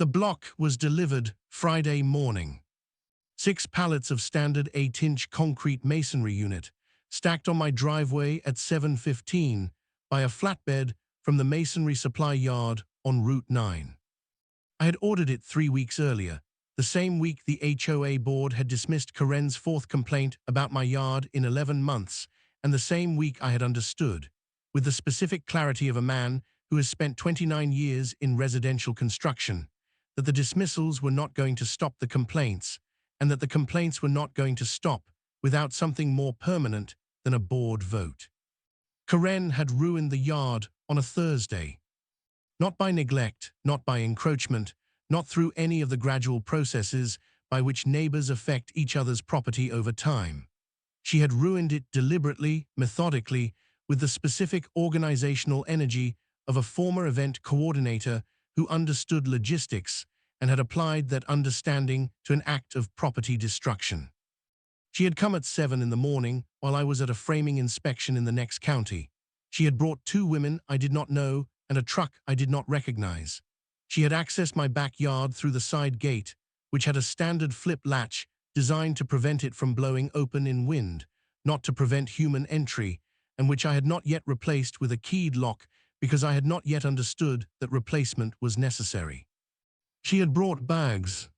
The block was delivered Friday morning. 6 pallets of standard 8-inch concrete masonry unit, stacked on my driveway at 7:15 by a flatbed from the masonry supply yard on Route 9. I had ordered it 3 weeks earlier, the same week the HOA board had dismissed Karen's 4th complaint about my yard in 11 months, and the same week I had understood, with the specific clarity of a man who has spent 29 years in residential construction, that the dismissals were not going to stop the complaints, and that the complaints were not going to stop without something more permanent than a board vote. Karen had ruined the yard on a Thursday. Not by neglect, not by encroachment, not through any of the gradual processes by which neighbors affect each other's property over time. She had ruined it deliberately, methodically, with the specific organizational energy of a former event coordinator who understood logistics and had applied that understanding to an act of property destruction. She had come at 7 in the morning while I was at a framing inspection in the next county. She had brought 2 women I did not know and a truck I did not recognize. She had accessed my backyard through the side gate, which had a standard flip latch designed to prevent it from blowing open in wind, not to prevent human entry, and which I had not yet replaced with a keyed lock because I had not yet understood that replacement was necessary. She had brought bags,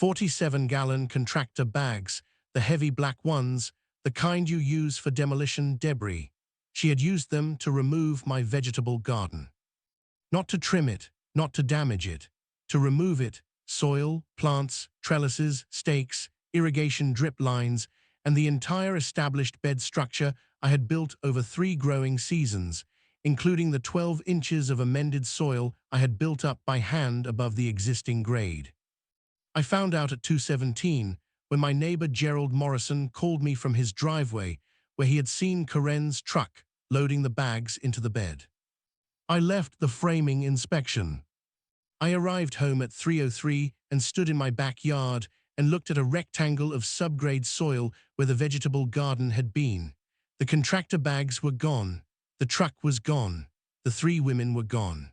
47-gallon contractor bags, the heavy black ones, the kind you use for demolition debris. She had used them to remove my vegetable garden. Not to trim it, not to damage it, to remove it, soil, plants, trellises, stakes, irrigation drip lines, and the entire established bed structure I had built over 3 growing seasons, including the 12 inches of amended soil I had built up by hand above the existing grade. I found out at 2:17 when my neighbor Gerald Morrison called me from his driveway where he had seen Karen's truck loading the bags into the bed. I left the framing inspection. I arrived home at 3:03 and stood in my backyard and looked at a rectangle of subgrade soil where the vegetable garden had been. The contractor bags were gone. The truck was gone. The 3 women were gone.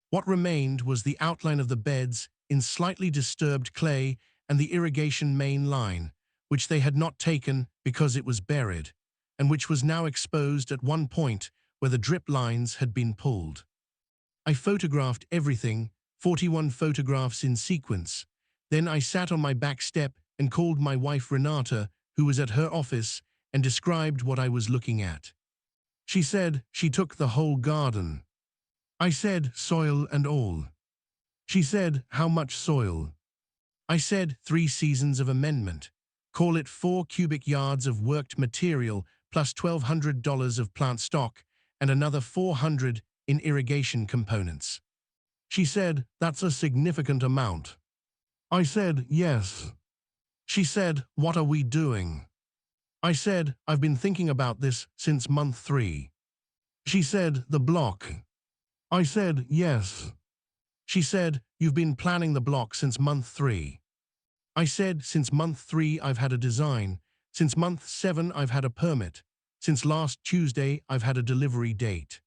What remained was the outline of the beds in slightly disturbed clay and the irrigation main line, which they had not taken because it was buried, and which was now exposed at one point where the drip lines had been pulled. I photographed everything, 41 photographs in sequence. Then I sat on my back step and called my wife Renata, who was at her office, and described what I was looking at. She said she took the whole garden. I said soil and all. She said how much soil? I said 3 seasons of amendment. Call it 4 cubic yards of worked material plus $1,200 of plant stock and another $400 in irrigation components. She said, that's a significant amount. I said, yes. She said, what are we doing? I said, I've been thinking about this since month 3. She said, the block. I said, yes. She said, you've been planning the block since month 3. I said, since month 3 I've had a design. Since month 7 I've had a permit. Since last Tuesday I've had a delivery date.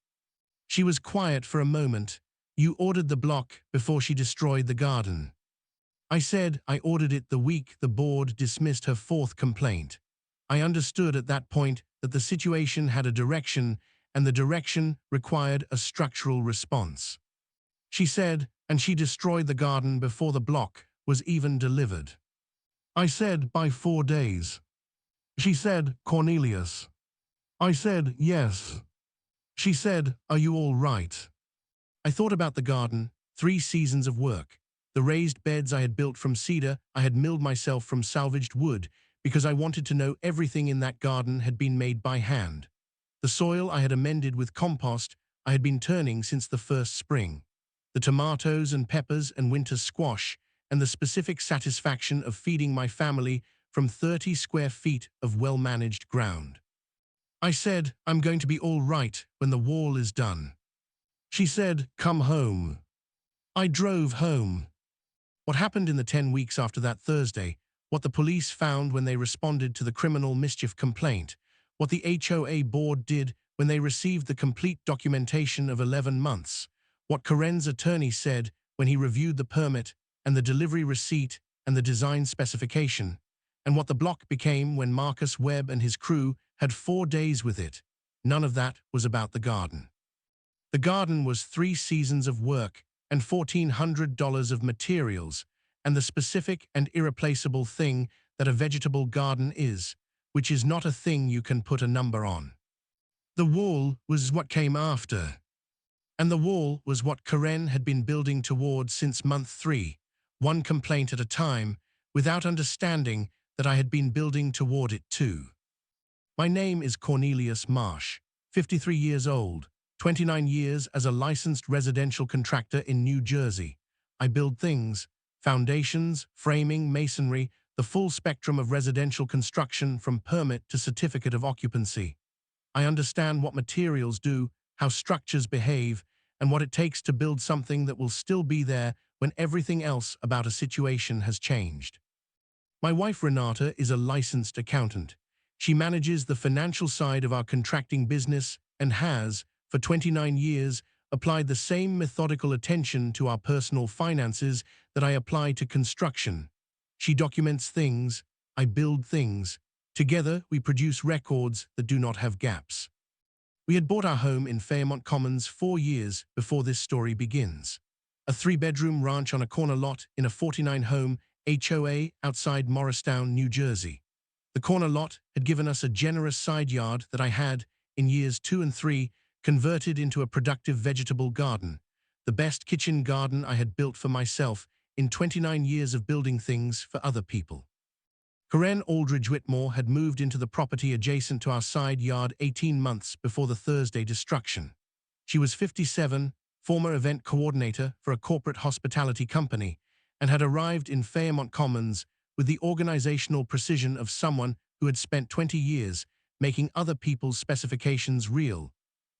She was quiet for a moment. You ordered the block before she destroyed the garden. I said I ordered it the week the board dismissed her 4th complaint. I understood at that point that the situation had a direction and the direction required a structural response. She said, and she destroyed the garden before the block was even delivered. I said, by 4 days. She said, Cornelius. I said, yes. She said, are you all right? I thought about the garden, 3 seasons of work. The raised beds I had built from cedar, I had milled myself from salvaged wood because I wanted to know everything in that garden had been made by hand. The soil I had amended with compost I had been turning since the first spring. The tomatoes and peppers and winter squash and the specific satisfaction of feeding my family from 30 square feet of well-managed ground. I said, I'm going to be all right when the wall is done. She said, come home. I drove home. What happened in the 10 weeks after that Thursday, what the police found when they responded to the criminal mischief complaint, what the HOA board did when they received the complete documentation of 11 months, what Karen's attorney said when he reviewed the permit and the delivery receipt and the design specification, and what the block became when Marcus Webb and his crew had 4 days with it. None of that was about the garden. The garden was 3 seasons of work and $1,400 of materials, and the specific and irreplaceable thing that a vegetable garden is, which is not a thing you can put a number on. The wall was what came after. And the wall was what Karen had been building towards since month 3, one complaint at a time, without understanding that I had been building toward it too. My name is Cornelius Marsh, 53 years old, 29 years as a licensed residential contractor in New Jersey. I build things, foundations, framing, masonry, the full spectrum of residential construction from permit to certificate of occupancy. I understand what materials do, how structures behave, and what it takes to build something that will still be there when everything else about a situation has changed. My wife Renata is a licensed accountant. She manages the financial side of our contracting business and has, for 29 years, applied the same methodical attention to our personal finances that I apply to construction. She documents things, I build things. Together, we produce records that do not have gaps. We had bought our home in Fairmont Commons 4 years before this story begins. A 3-bedroom ranch on a corner lot in a 49-home HOA outside Morristown, New Jersey. The corner lot had given us a generous side yard that I had, in years 2 and 3, converted into a productive vegetable garden, the best kitchen garden I had built for myself in 29 years of building things for other people. Karen Aldridge Whitmore had moved into the property adjacent to our side yard 18 months before the Thursday destruction. She was 57, former event coordinator for a corporate hospitality company, and had arrived in Fairmont Commons with the organizational precision of someone who had spent 20 years making other people's specifications real,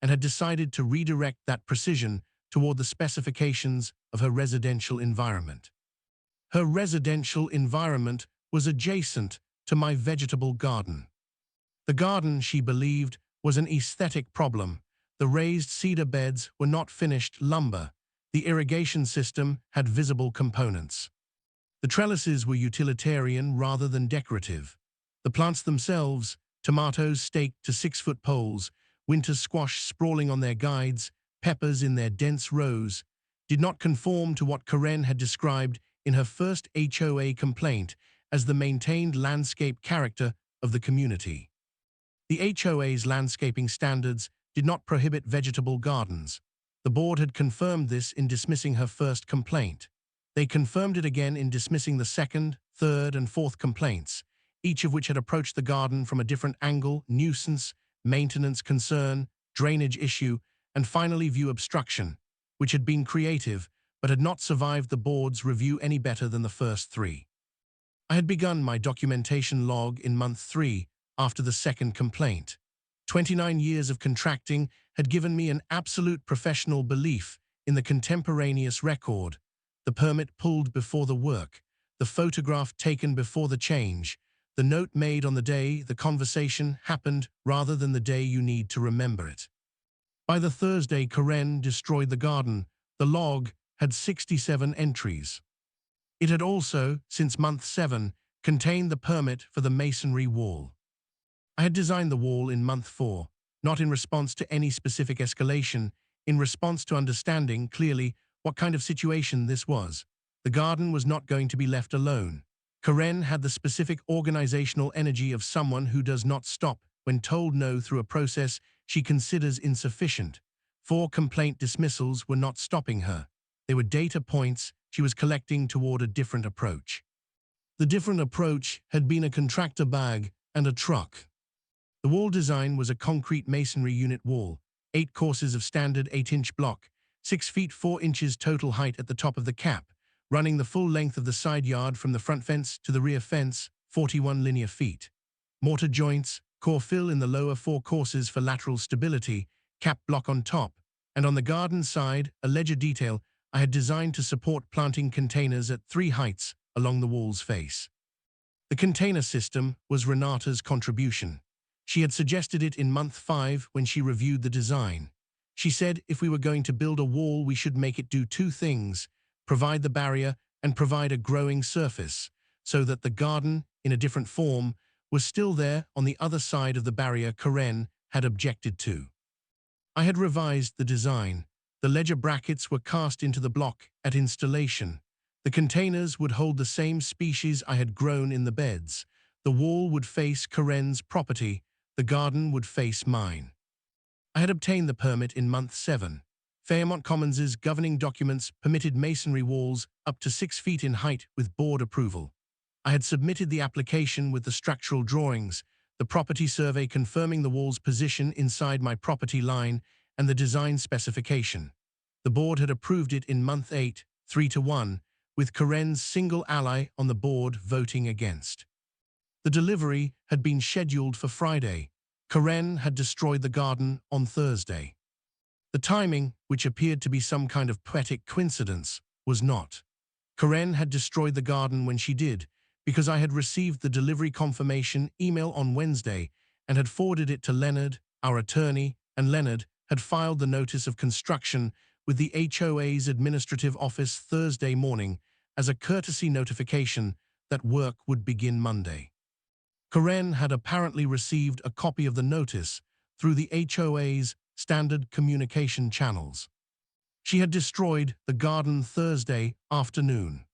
and had decided to redirect that precision toward the specifications of her residential environment. Her residential environment was adjacent to my vegetable garden. The garden, she believed, was an aesthetic problem. The raised cedar beds were not finished lumber. The irrigation system had visible components. The trellises were utilitarian rather than decorative. The plants themselves, tomatoes staked to 6-foot poles, winter squash sprawling on their guides, peppers in their dense rows, did not conform to what Karen had described in her first HOA complaint as the maintained landscape character of the community. The HOA's landscaping standards did not prohibit vegetable gardens. The board had confirmed this in dismissing her first complaint. They confirmed it again in dismissing the second, third, and fourth complaints, each of which had approached the garden from a different angle: nuisance, maintenance concern, drainage issue, and finally view obstruction, which had been creative but had not survived the board's review any better than the first 3. I had begun my documentation log in month 3 after the second complaint. 29 years of contracting had given me an absolute professional belief in the contemporaneous record, the permit pulled before the work, the photograph taken before the change, the note made on the day the conversation happened rather than the day you need to remember it. By the Thursday Karen destroyed the garden, the log had 67 entries. It had also, since month 7, contained the permit for the masonry wall. I had designed the wall in month 4, not in response to any specific escalation, in response to understanding clearly what kind of situation this was. The garden was not going to be left alone. Karen had the specific organizational energy of someone who does not stop when told no through a process she considers insufficient. 4 complaint dismissals were not stopping her. They were data points she was collecting toward a different approach. The different approach had been a contractor bag and a truck. The wall design was a concrete masonry unit wall, 8 courses of standard 8-inch block, 6 feet 4 inches total height at the top of the cap, running the full length of the side yard from the front fence to the rear fence, 41 linear feet. Mortar joints, core fill in the lower 4 courses for lateral stability, cap block on top, and on the garden side, a ledger detail I had designed to support planting containers at 3 heights along the wall's face. The container system was Renata's contribution. She had suggested it in month 5 when she reviewed the design. She said if we were going to build a wall, we should make it do 2 things: provide the barrier, and provide a growing surface, so that the garden, in a different form, was still there on the other side of the barrier Karen had objected to. I had revised the design. The ledger brackets were cast into the block at installation. The containers would hold the same species I had grown in the beds. The wall would face Karen's property. The garden would face mine. I had obtained the permit in month 7. Fairmont Commons's governing documents permitted masonry walls up to 6 feet in height with board approval. I had submitted the application with the structural drawings, the property survey confirming the wall's position inside my property line, and the design specification. The board had approved it in month 8, 3-1, with Karen's single ally on the board voting against. The delivery had been scheduled for Friday. Karen had destroyed the garden on Thursday. The timing, which appeared to be some kind of poetic coincidence, was not. Karen had destroyed the garden when she did, because I had received the delivery confirmation email on Wednesday and had forwarded it to Leonard, our attorney, and Leonard had filed the notice of construction with the HOA's administrative office Thursday morning as a courtesy notification that work would begin Monday. Karen had apparently received a copy of the notice through the HOA's standard communication channels. She had destroyed the garden Thursday afternoon.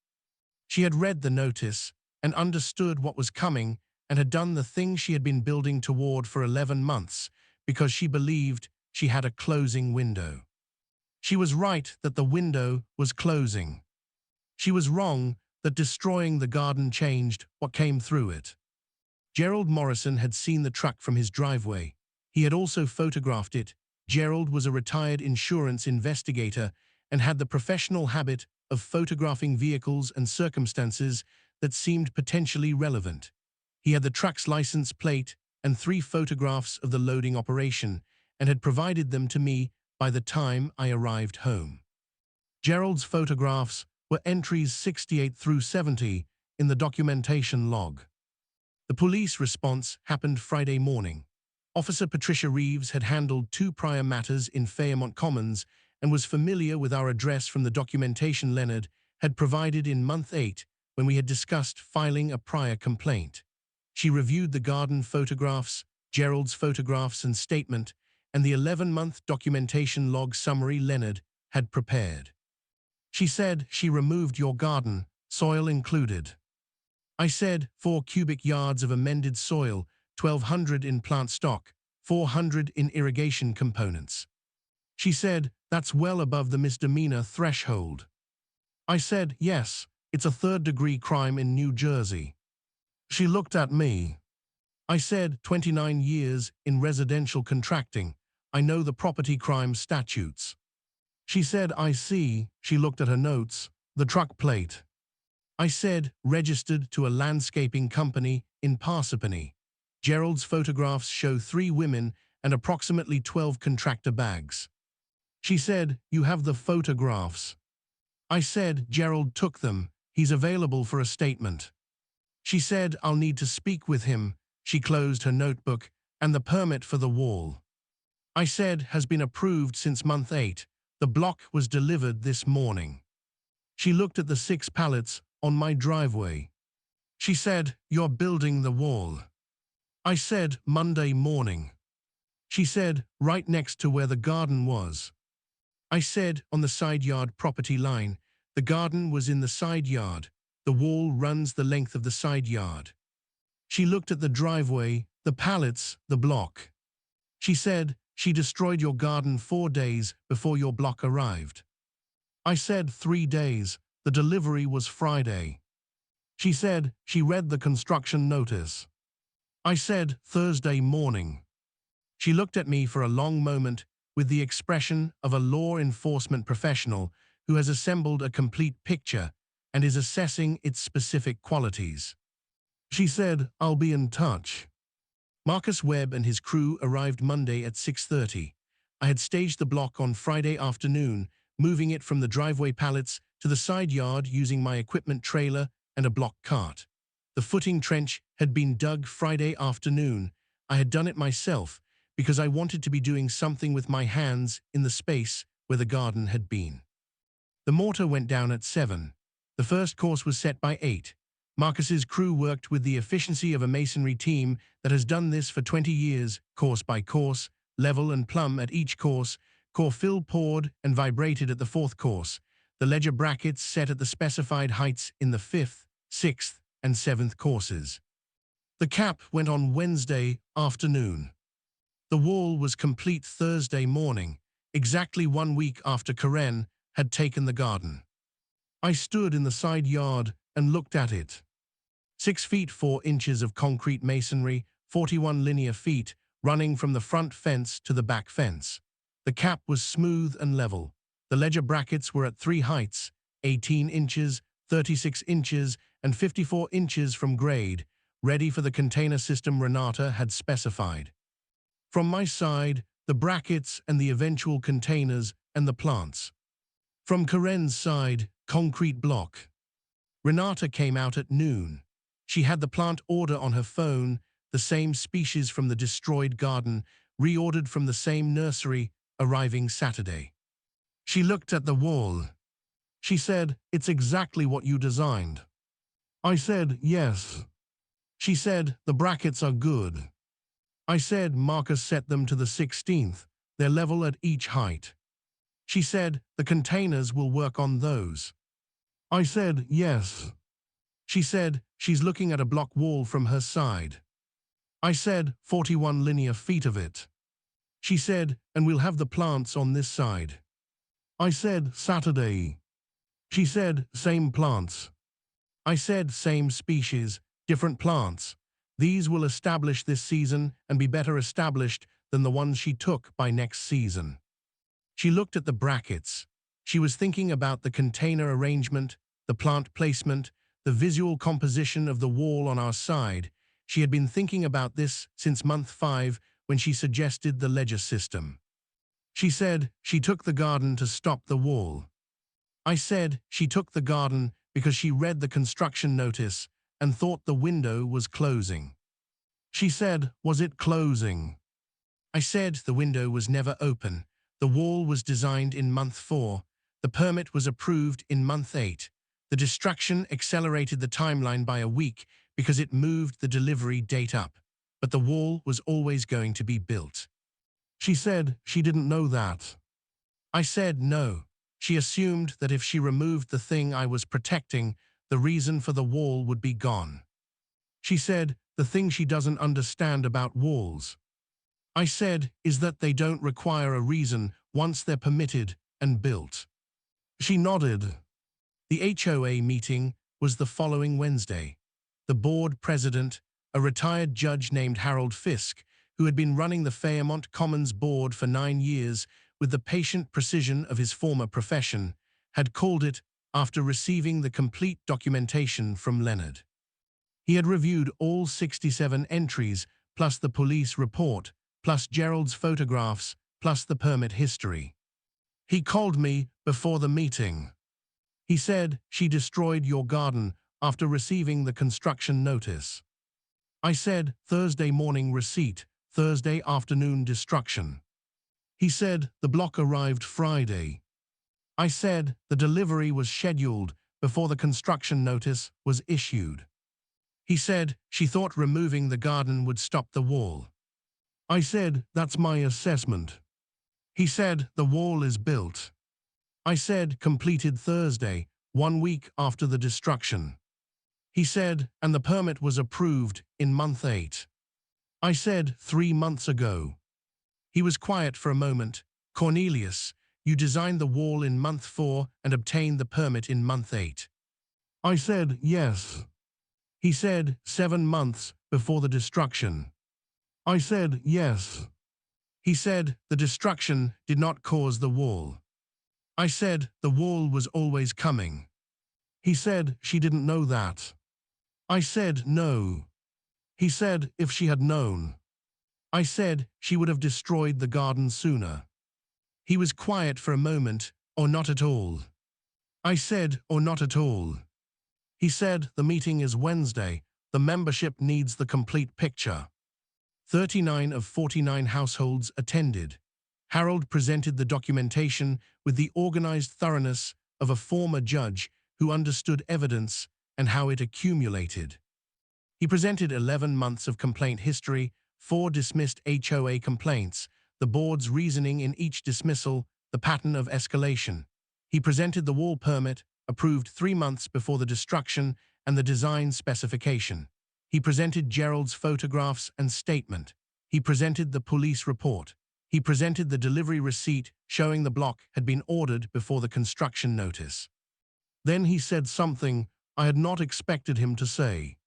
She had read the notice and understood what was coming and had done the thing she had been building toward for 11 months because she believed she had a closing window. She was right that the window was closing. She was wrong that destroying the garden changed what came through it. Gerald Morrison had seen the truck from his driveway. He had also photographed it. Gerald was a retired insurance investigator and had the professional habit of photographing vehicles and circumstances that seemed potentially relevant. He had the truck's license plate and 3 photographs of the loading operation and had provided them to me by the time I arrived home. Gerald's photographs were entries 68 through 70 in the documentation log. The police response happened Friday morning. Officer Patricia Reeves had handled 2 prior matters in Fairmont Commons and was familiar with our address from the documentation Leonard had provided in month 8 when we had discussed filing a prior complaint. She reviewed the garden photographs, Gerald's photographs and statement, and the 11-month documentation log summary Leonard had prepared. She said she removed your garden, soil included. I said 4 cubic yards of amended soil, 1,200 in plant stock, 400 in irrigation components. She said, that's well above the misdemeanor threshold. I said, yes, it's a 3rd-degree crime in New Jersey. She looked at me. I said, 29 years in residential contracting. I know the property crime statutes. She said, I see. She looked at her notes, the truck plate. I said, registered to a landscaping company in Parsippany. Gerald's photographs show 3 women and approximately 12 contractor bags. She said, you have the photographs. I said, Gerald took them. He's available for a statement. She said, I'll need to speak with him. She closed her notebook and the permit for the wall. I said, has been approved since month 8. The block was delivered this morning. She looked at the 6 pallets on my driveway. She said, you're building the wall. I said, Monday morning. She said, right next to where the garden was. I said, on the side yard property line. The garden was in the side yard. The wall runs the length of the side yard. She looked at the driveway, the pallets, the block. She said, she destroyed your garden 4 days before your block arrived. I said 3 days. The delivery was Friday. She said she read the construction notice. I said Thursday morning. She looked at me for a long moment with the expression of a law enforcement professional who has assembled a complete picture and is assessing its specific qualities. She said, I'll be in touch. Marcus Webb and his crew arrived Monday at 6:30. I had staged the block on Friday afternoon, moving it from the driveway pallets to the side yard using my equipment trailer and a block cart. The footing trench had been dug Friday afternoon. I had done it myself because I wanted to be doing something with my hands in the space where the garden had been. The mortar went down at 7. The first course was set by 8. Marcus's crew worked with the efficiency of a masonry team that has done this for 20 years, course by course, level and plumb at each course, core fill poured and vibrated at the 4th course, the ledger brackets set at the specified heights in the 5th, 6th, and 7th courses. The cap went on Wednesday afternoon. The wall was complete Thursday morning, exactly 1 week after Karen had taken the garden. I stood in the side yard and looked at it. 6 feet 4 inches of concrete masonry, 41 linear feet, running from the front fence to the back fence. The cap was smooth and level. The ledger brackets were at 3 heights, 18 inches, 36 inches, and 54 inches from grade, ready for the container system Renata had specified. From my side, the brackets and the eventual containers and the plants. From Karen's side, concrete block. Renata came out at noon. She had the plant order on her phone, the same species from the destroyed garden, reordered from the same nursery, arriving Saturday. She looked at the wall. She said, "It's exactly what you designed." I said, "Yes." She said, "The brackets are good." I said, "Marcus set them to the 16th, they're level at each height." She said, "The containers will work on those." I said, "Yes." She said, "She's looking at a block wall from her side." I said, 41 linear feet of it." She said, "And we'll have the plants on this side." I said, "Saturday." She said, "Same plants." I said, "Same species, different plants. These will establish this season and be better established than the ones she took by next season." She looked at the brackets. She was thinking about the container arrangement, the plant placement, the visual composition of the wall on our side. She had been thinking about this since month 5 when she suggested the ledger system. She said she took the garden to stop the wall. I said she took the garden because she read the construction notice and thought the window was closing. She said, "Was it closing?" I said the window was never open. The wall was designed in month 4. The permit was approved in month 8. The destruction accelerated the timeline by a week because it moved the delivery date up. But the wall was always going to be built. She said she didn't know that. I said no. She assumed that if she removed the thing I was protecting, the reason for the wall would be gone. She said the thing she doesn't understand about walls. I said is that they don't require a reason once they're permitted and built. She nodded. The HOA meeting was the following Wednesday. The board president, a retired judge named Harold Fisk, who had been running the Fairmont Commons board for 9 years with the patient precision of his former profession, had called it after receiving the complete documentation from Leonard. He had reviewed all 67 entries, plus the police report, plus Gerald's photographs, plus the permit history. He called me before the meeting. He said, "She destroyed your garden after receiving the construction notice." I said, "Thursday morning receipt, Thursday afternoon destruction." He said, "The block arrived Friday." I said, "The delivery was scheduled before the construction notice was issued." He said, "She thought removing the garden would stop the wall." I said, "That's my assessment." He said, "The wall is built." I said, "Completed Thursday, 1 week after the destruction." He said, "And the permit was approved in month 8. I said, 3 months ago. He was quiet for a moment. "Cornelius, you designed the wall in month 4 and obtained the permit in month 8. I said, "Yes." He said, 7 months before the destruction. I said, "Yes." He said, "The destruction did not cause the wall." I said, "The wall was always coming." He said, "She didn't know that." I said, "No." He said, "If she had known." I said, "She would have destroyed the garden sooner." He was quiet for a moment, "Or not at all." I said, "Or not at all." He said, "The meeting is Wednesday. The membership needs the complete picture." 39 of 49 households attended. Harold presented the documentation with the organized thoroughness of a former judge who understood evidence and how it accumulated. He presented 11 months of complaint history, 4 dismissed HOA complaints, the board's reasoning in each dismissal, the pattern of escalation. He presented the wall permit, approved 3 months before the destruction, and the design specification. He presented Gerald's photographs and statement. He presented the police report. He presented the delivery receipt showing the block had been ordered before the construction notice. Then he said something I had not expected him to say.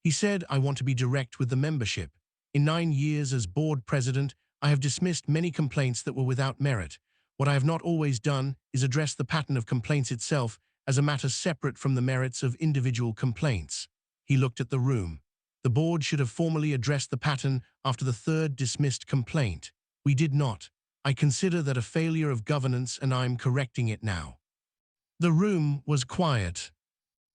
He said, "I want to be direct with the membership. In 9 years as board president, I have dismissed many complaints that were without merit. What I have not always done is address the pattern of complaints itself as a matter separate from the merits of individual complaints." He looked at the room. The board should have formally addressed the pattern after the 3rd dismissed complaint. We did not. I consider that a failure of governance, and I am correcting it now. The room was quiet.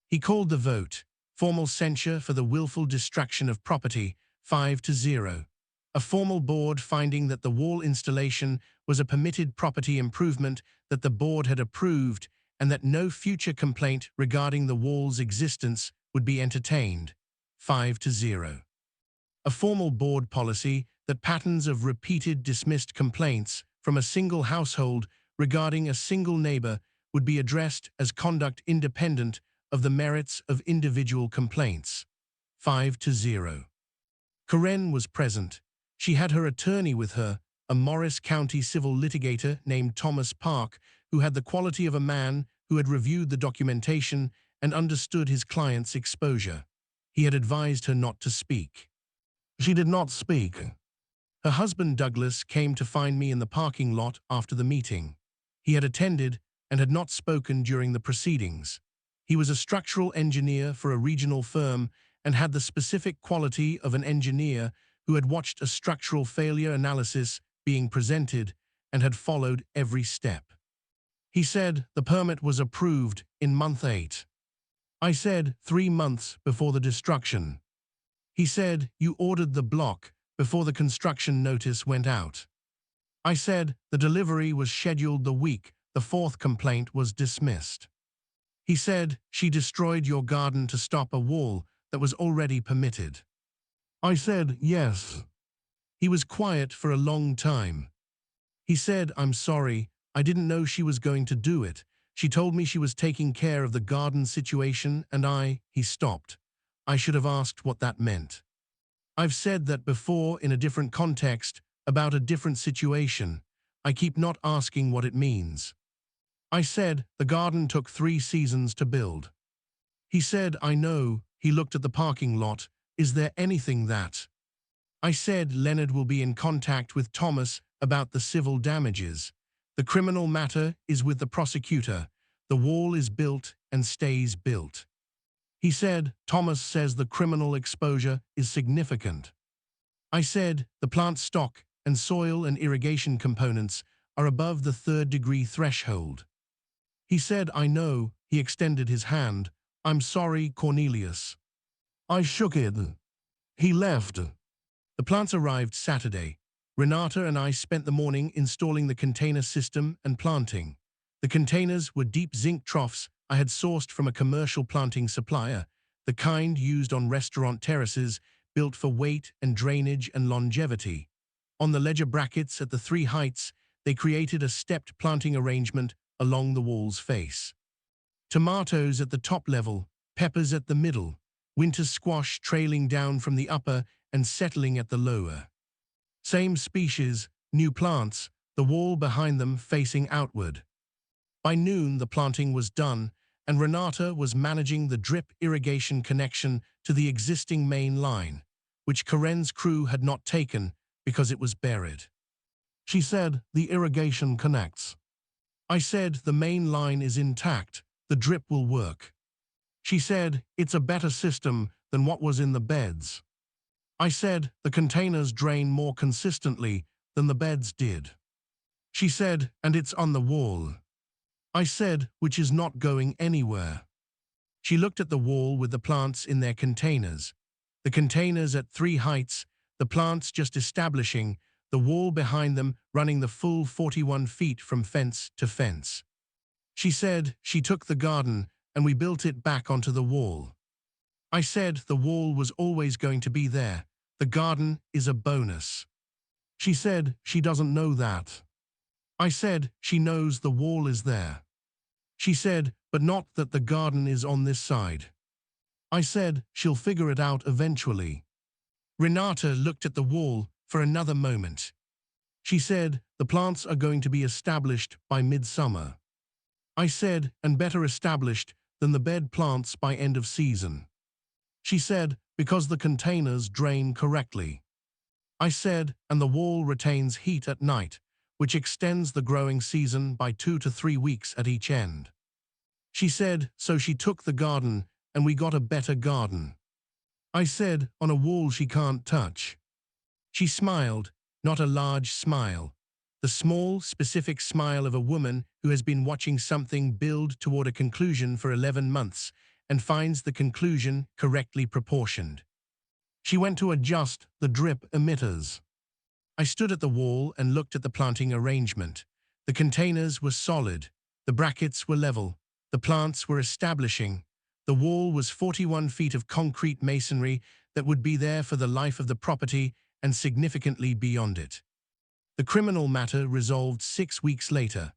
He called the vote. Formal censure for the willful destruction of property, 5-0. A formal board finding that the wall installation was a permitted property improvement that the board had approved and that no future complaint regarding the wall's existence would be entertained, 5-0. A formal board policy that patterns of repeated dismissed complaints from a single household regarding a single neighbor would be addressed as conduct independent of the merits of individual complaints, 5-0. Karen was present. She had her attorney with her, a Morris County civil litigator named Thomas Park, who had the quality of a man who had reviewed the documentation and understood his client's exposure. He had advised her not to speak. She did not speak. Her husband Douglas came to find me in the parking lot after the meeting. He had attended and had not spoken during the proceedings. He was a structural engineer for a regional firm and had the specific quality of an engineer who had watched a structural failure analysis being presented and had followed every step. He said the permit was approved in month 8. I said 3 months before the destruction. He said you ordered the block before the construction notice went out. I said the delivery was scheduled the week the 4th complaint was dismissed. He said she destroyed your garden to stop a wall that was already permitted. I said yes. He was quiet for a long time. He said, "I'm sorry, I didn't know she was going to do it. She told me she was taking care of the garden situation and he stopped. I should have asked what that meant. I've said that before in a different context, about a different situation. I keep not asking what it means." I said, "The garden took 3 seasons to build." He said, "I know." He looked at the parking lot. "Is there anything that?" I said, "Leonard will be in contact with Thomas about the civil damages. The criminal matter is with the prosecutor. The wall is built and stays built." He said, "Thomas says the criminal exposure is significant." I said, "The plant stock and soil and irrigation components are above the 3rd-degree threshold." He said, "I know." He extended his hand. "I'm sorry, Cornelius." I shook it. He left. The plants arrived Saturday. Renata and I spent the morning installing the container system and planting. The containers were deep zinc troughs I had sourced from a commercial planting supplier, the kind used on restaurant terraces, built for weight and drainage and longevity. On the ledger brackets at the 3 heights, they created a stepped planting arrangement along the wall's face. Tomatoes at the top level, peppers at the middle, winter squash trailing down from the upper and settling at the lower. Same species, new plants, the wall behind them facing outward. By noon, the planting was done, and Renata was managing the drip irrigation connection to the existing main line, which Karen's crew had not taken because it was buried. She said, "The irrigation connects." I said, "The main line is intact, the drip will work." She said, "It's a better system than what was in the beds." I said, "The containers drain more consistently than the beds did." She said, "And it's on the wall." I said, "Which is not going anywhere." She looked at the wall with the plants in their containers. The containers at 3 heights, the plants just establishing, the wall behind them running the full 41 feet from fence to fence. She said she took the garden and we built it back onto the wall. I said the wall was always going to be there. The garden is a bonus. She said she doesn't know that. I said she knows the wall is there. She said, but not that the garden is on this side. I said she'll figure it out eventually. Renata looked at the wall for another moment. She said the plants are going to be established by midsummer. I said, and better established than the bed plants by end of season. She said, because the containers drain correctly. I said, and the wall retains heat at night, which extends the growing season by 2 to 3 weeks at each end. She said, so she took the garden and we got a better garden. I said, on a wall she can't touch. She smiled, not a large smile. The small, specific smile of a woman who has been watching something build toward a conclusion for 11 months and finds the conclusion correctly proportioned. She went to adjust the drip emitters. I stood at the wall and looked at the planting arrangement. The containers were solid. The brackets were level. The plants were establishing. The wall was 41 feet of concrete masonry that would be there for the life of the property and significantly beyond it. The criminal matter resolved 6 weeks later.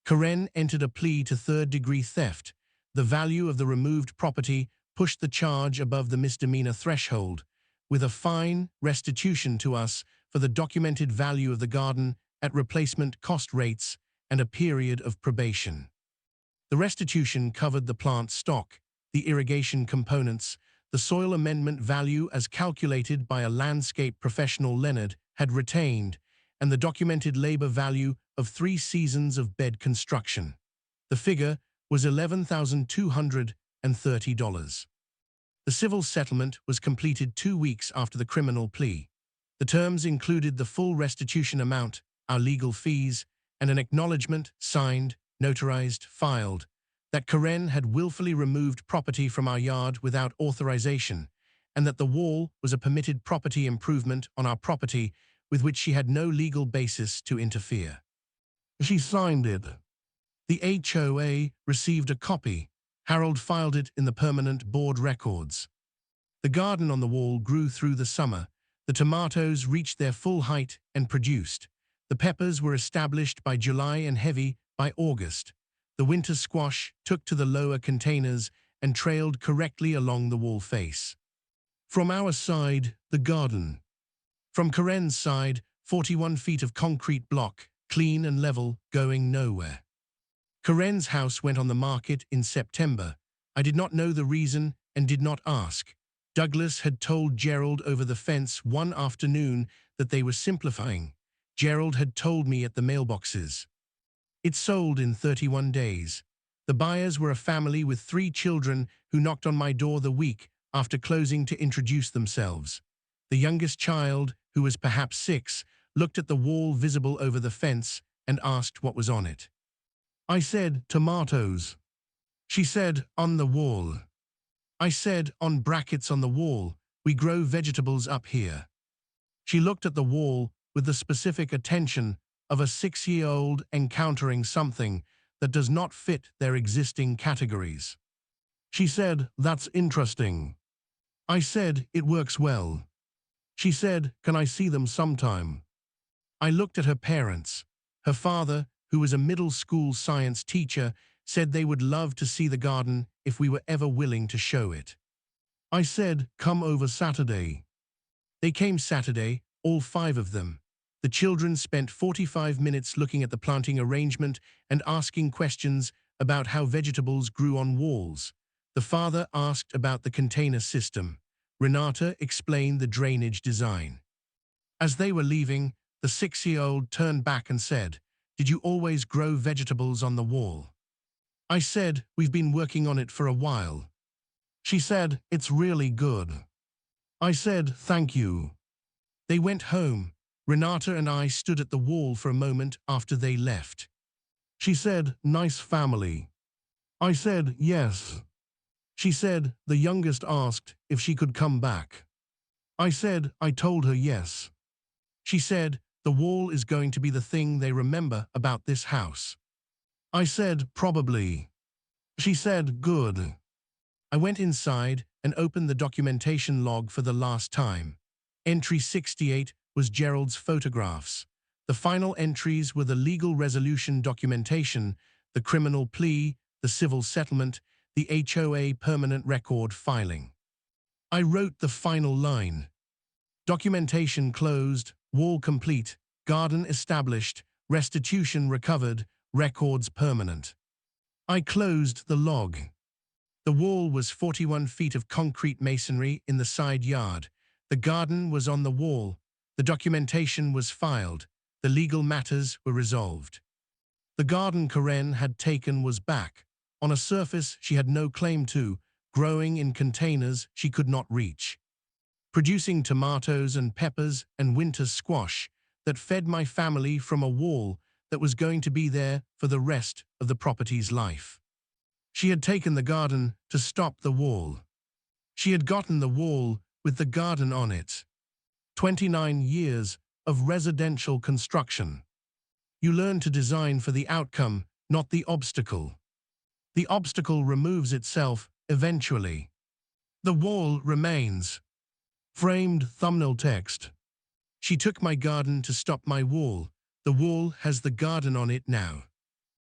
Karen entered a plea to third-degree theft. The value of the removed property pushed the charge above the misdemeanor threshold, with a fine restitution to us for the documented value of the garden at replacement cost rates and a period of probation. The restitution covered the plant stock, the irrigation components, the soil amendment value as calculated by a landscape professional Leonard had retained, and the documented labor value of 3 seasons of bed construction. The figure was $11,230. The civil settlement was completed 2 weeks after the criminal plea. The terms included the full restitution amount, our legal fees, and an acknowledgement, signed, notarized, filed, that Karen had willfully removed property from our yard without authorization, and that the wall was a permitted property improvement on our property with which she had no legal basis to interfere. She signed it. The HOA received a copy. Harold filed it in the permanent board records. The garden on the wall grew through the summer. The tomatoes reached their full height and produced. The peppers were established by July and heavy by August. The winter squash took to the lower containers and trailed correctly along the wall face. From our side, the garden. From Karen's side, 41 feet of concrete block, clean and level, going nowhere. Karen's house went on the market in September. I did not know the reason and did not ask. Douglas had told Gerald over the fence one afternoon that they were simplifying. Gerald had told me at the mailboxes. It sold in 31 days. The buyers were a family with 3 children who knocked on my door the week after closing to introduce themselves. The youngest child, who was perhaps 6, looked at the wall visible over the fence and asked what was on it. I said, tomatoes. She said, on the wall. I said, on brackets on the wall. We grow vegetables up here. She looked at the wall with the specific attention of a 6-year-old encountering something that does not fit their existing categories. She said, that's interesting. I said, it works well. She said, can I see them sometime? I looked at her parents. Her father, who was a middle school science teacher, said they would love to see the garden if we were ever willing to show it. I said, come over Saturday. They came Saturday, all 5 of them. The children spent 45 minutes looking at the planting arrangement and asking questions about how vegetables grew on walls. The father asked about the container system. Renata explained the drainage design. As they were leaving, the 6-year-old turned back and said, did you always grow vegetables on the wall? I said, we've been working on it for a while. She said, it's really good. I said, thank you. They went home. Renata and I stood at the wall for a moment after they left. She said, nice family. I said, yes. She said, the youngest asked if she could come back. I said, I told her yes. She said, the wall is going to be the thing they remember about this house. I said, probably. She said, good. I went inside and opened the documentation log for the last time. Entry 68 was Gerald's photographs. The final entries were the legal resolution documentation, the criminal plea, the civil settlement, the HOA permanent record filing. I wrote the final line. Documentation closed, wall complete, garden established, restitution recovered, records permanent. I closed the log. The wall was 41 feet of concrete masonry in the side yard. The garden was on the wall. The documentation was filed. The legal matters were resolved. The garden Karen had taken was back, on a surface she had no claim to, growing in containers she could not reach, producing tomatoes and peppers and winter squash that fed my family from a wall that was going to be there for the rest of the property's life. She had taken the garden to stop the wall. She had gotten the wall with the garden on it. 29 years of residential construction. You learn to design for the outcome, not the obstacle. The obstacle removes itself eventually. The wall remains. Framed thumbnail text. She took my garden to stop my wall. The wall has the garden on it now.